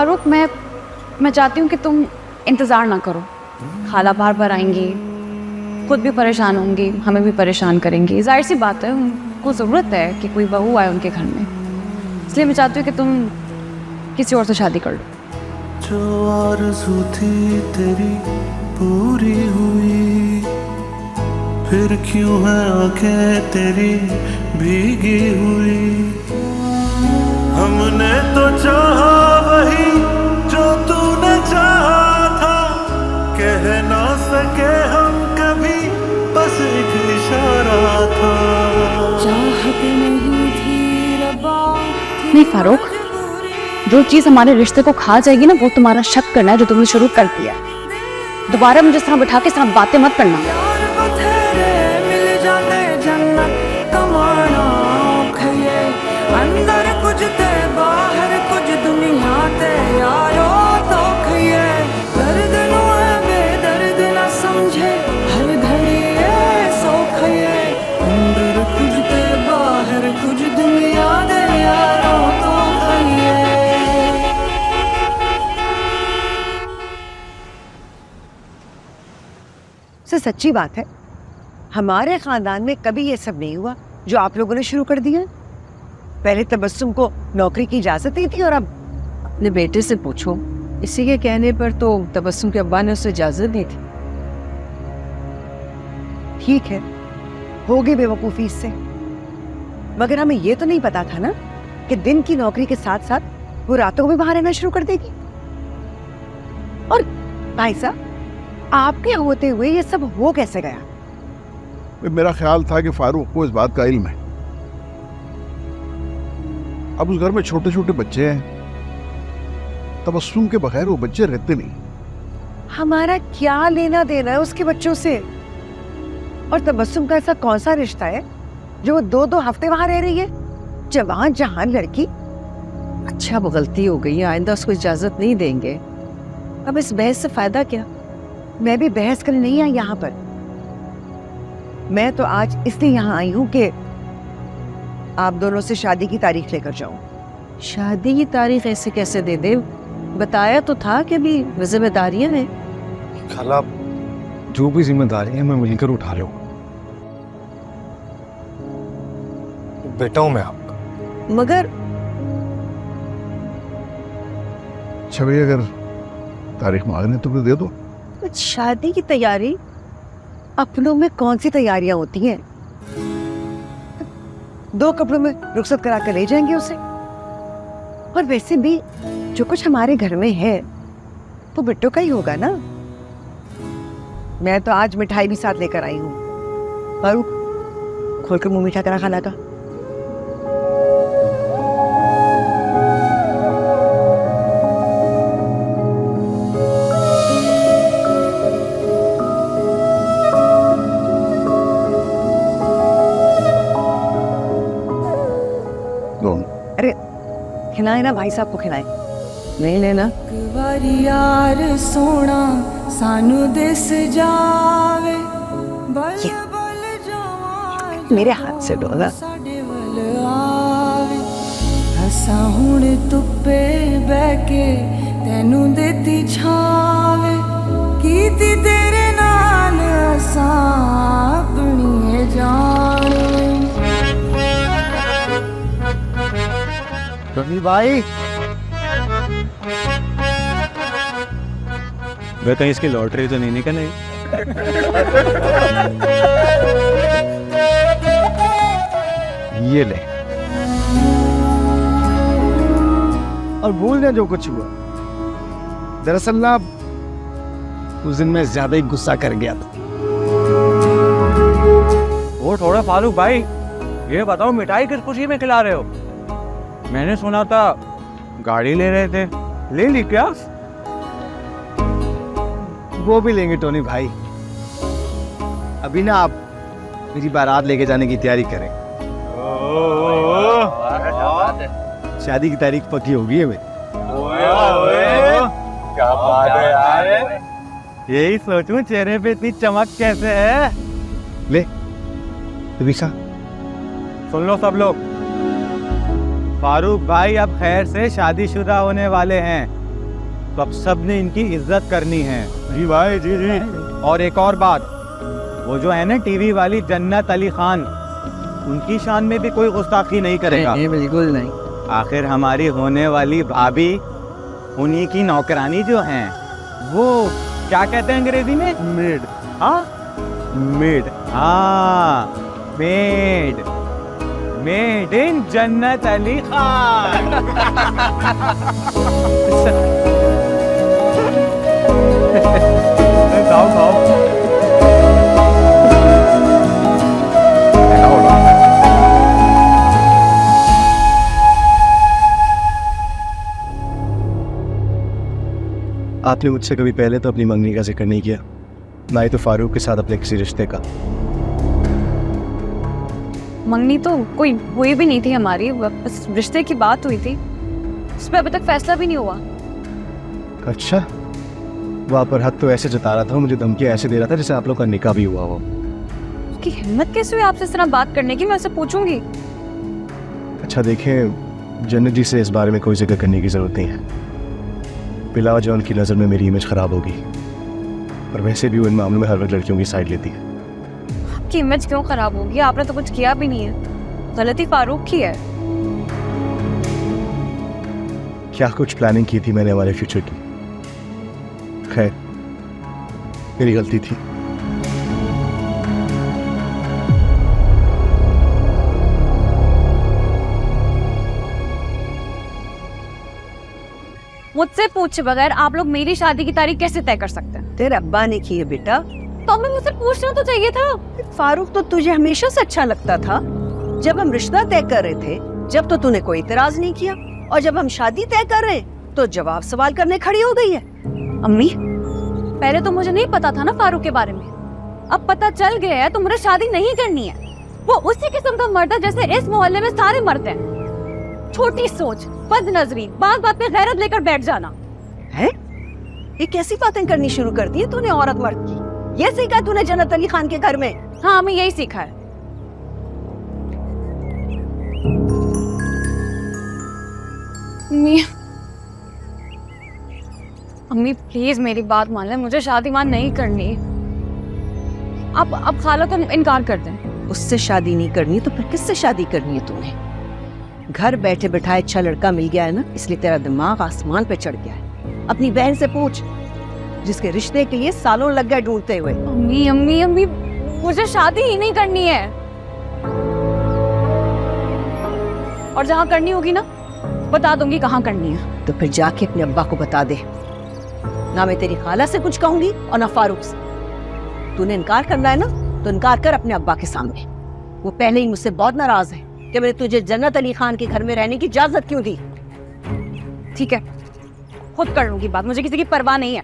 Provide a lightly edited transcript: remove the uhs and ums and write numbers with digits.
फारूक, मैं चाहती हूँ कि तुम इंतज़ार ना करो। खाला बार बार आएंगी, खुद भी परेशान होंगी, हमें भी परेशान करेंगी। जाहिर सी बात है, उनको ज़रूरत है कि कोई बहू आए उनके घर में। इसलिए मैं चाहती हूँ कि तुम किसी और से शादी कर लो। जो आरज़ू थी तेरी पूरी हुई, फिर क्यों है आंखें तेरी भीगी हुई। हमने तो चाहा वही जो तूने चाहा था, कह ना सके हम कभी, बस एक इशारा था। चाहत नहीं थी रब्बा, नहीं फारूक, जो चीज़ हमारे रिश्ते को खा जाएगी ना, वो तुम्हारा शक करना है जो तुमने शुरू कर दिया। दोबारा मुझे इस तरह बिठा के इस तरह बातें मत करना। यार बथेरे मिल जाते जन्नत कमाना औखे, अंदर कुछ ते बाहर कुछ दुनिया ते यारो तोखे। दर्द नु है बेदर्द ना समझे हर घड़ी ये सोखे, अंदर कुछ ते बाहर कुछ दुनिया दे यारो तोखे। सर सच्ची बात है, हमारे खानदान में कभी ये सब नहीं हुआ जो आप लोगों ने शुरू कर दिया। पहले तबस्सुम को नौकरी की इजाजत दी थी और अब अपने बेटे से पूछो, इसी के कहने पर तो तबस्सुम के अब्बा ने उसे इजाजत दी थी। ठीक है, हो गई बेवकूफ़ी इससे, मगर हमें ये तो नहीं पता था ना कि दिन की नौकरी के साथ साथ वो रातों को भी बाहर रहना शुरू कर देगी। और भाई साहब, आपके होते हुए ये सब हो कैसे गया? मेरा ख्याल था कि फारूक को इस बात का इल्म है। अब उस घर में छोटे छोटे बच्चे हैं, तबस्सुम के बगैर वो बच्चे रहते नहीं। हमारा क्या लेना देना है उसके बच्चों से? और तबस्सुम का ऐसा कौन सा रिश्ता है जो वो 2-2 हफ्ते वहां रह रही है? जवान जहान लड़की। अच्छा, वो गलती हो गई है, आइंदा उसको इजाजत नहीं देंगे। अब इस बहस से फायदा क्या? मैं भी बहस करने नहीं आई यहाँ पर। मैं तो आज इसलिए यहाँ आई हूँ कि आप दोनों से शादी की तारीख लेकर जाऊं। शादी की तारीख ऐसे कैसे दे दे? बताया तो था कि भी जिम्मेदारियां हैं। खाला, जो भी जिम्मेदारी है मैं मिलकर उठा लूँ। बेटा हूं मैं आपका। मगर अच्छा भैया, अगर तारीख मांगने तो दे दो। शादी की तैयारी अपनों में कौन सी तैयारियां होती हैं? 2 कपड़ों में रुखसत करा कर ले जाएंगे उसे। और वैसे भी जो कुछ हमारे घर में है वो बिट्टो का ही होगा ना। मैं तो आज मिठाई भी साथ लेकर आई हूँ। फारूक, खोलकर मुंह मीठा करा खाला का। अरे खिलाए ना भाई साहब को, खिलाए। नहीं लेना। यार सोना सानू दिस जावे, बल बल जवान मेरे हाथ से डोला। साडे वल आवे। हसा हुण धुप्पे बह के तैनू देती छावे, कीती तेरे नाल असां अपनी जान। टोनी भाई, वे कहीं इसकी लॉटरी तो नहीं निकल आई? ये ले। और भूल जा जो कुछ हुआ। दरअसल ना उस दिन मैं ज्यादा ही गुस्सा कर गया था। वो थोड़ा फारूक भाई, ये बताओ मिठाई किस खुशी में खिला रहे हो? मैंने सुना था गाड़ी ले रहे थे, ले ली क्या? वो भी लेंगे टोनी भाई। अभी ना आप मेरी बारात लेके जाने की तैयारी करें। शादी की तारीख पक्की होगी है मेरी। क्या बात है यार, यही सोचूं चेहरे पे इतनी चमक कैसे है। ले दिखा। सुन लो सब लोग, फारूक भाई अब खैर से शादीशुदा होने वाले हैं। तो अब सब ने इनकी इज्जत करनी है। जी भाई जी जी। और एक और बात, वो जो है ना टीवी वाली जन्नत अली खान, उनकी शान में भी कोई गुस्ताखी नहीं करेगा। नहीं, बिल्कुल नहीं। आखिर हमारी होने वाली भाभी उन्हीं की नौकरानी जो हैं, वो क्या कहते हैं अंग्रेजी में? मेड। हाँ, मेड। हाँ, मेड। मेड इन जन्नत अली खान। खाओ खाओ। आपने मुझसे कभी पहले तो अपनी मंगनी का जिक्र नहीं किया, ना ही तो फारूक के साथ अपने किसी रिश्ते का। मंगनी तो कोई हुई भी नहीं थी हमारी, बस रिश्ते की बात हुई थी, उस पर अभी तक फैसला भी नहीं हुआ। अच्छा, वहाँ पर हक तो ऐसे जता रहा था, मुझे धमकियाँ ऐसे दे रहा था जैसे आप लोग का निकाह भी हुआ हो। उसकी हिम्मत कैसे हुई आपसे इस तरह बात करने की? मैं उससे पूछूंगी। अच्छा देखें, जन्नत जी से इस बारे में कोई जिक्र करने की ज़रूरत नहीं है। बिला जो उनकी नज़र में मेरी इमेज ख़राब होगी, और वैसे भी वो इन मामलों में हर वक्त लड़कियों की साइड लेती है। आपकी इमेज क्यों खराब होगी? आपने तो कुछ किया भी नहीं है, गलती फारूक की है। क्या कुछ प्लानिंग की थी मैंने हमारे फ्यूचर की। खैर, मेरी गलती थी। मुझसे पूछे बगैर आप लोग मेरी शादी की तारीख कैसे तय कर सकते हैं? तेरे अब्बा ने की है बेटा। तो हमें मुझसे पूछना तो चाहिए था। फारूक तो तुझे हमेशा से अच्छा लगता था। जब हम रिश्ता तय कर रहे थे, जब तो तूने कोई इतराज नहीं किया, और जब हम शादी तय कर रहे हैं तो जवाब सवाल करने खड़ी हो गई है। अम्मी, पहले तो मुझे नहीं पता था ना फारूक के बारे में, अब पता चल गया है तो मुझे शादी नहीं करनी है। वो उसी किस्म का मर्द है जैसे इस मोहल्ले में सारे मर्द हैं। छोटी सोच, बदनजरी, बात बात पे गैरत लेकर बैठ जाना। है? ये कैसी बातें करनी शुरू कर दी है तूने औरत मर्द की? ये सीखा तूने जन्नत अली खान के घर में? हाँ, हमें यही सीखा है। अम्मी प्लीज मेरी बात मान ले, मुझे शादी मान नहीं करनी। अब खाला तुम इनकार कर दें। उससे शादी नहीं करनी तो फिर किससे शादी करनी है तूने? घर बैठे बैठाए अच्छा लड़का मिल गया है ना, इसलिए तेरा दिमाग आसमान पे चढ़ गया है। अपनी बहन से पूछ, जिसके रिश्ते के लिए सालों लग गए ढूंढते हुए। अम्मी अम्मी अम्मी, मुझे शादी ही नहीं करनी है, और जहाँ करनी होगी ना बता दूंगी कहाँ करनी है। तो फिर जाके अपने अब्बा को बता दे। ना मैं तेरी खाला से कुछ कहूंगी और ना फारूक से। तूने इनकार करना है ना तो इनकार कर अपने अब्बा के सामने। वो पहले ही मुझसे बहुत नाराज है कि मैंने तुझे जन्नत अली खान के घर में रहने की इजाजत क्यों दी। ठीक है, खुद कर लूंगी बात, मुझे किसी की परवाह नहीं है।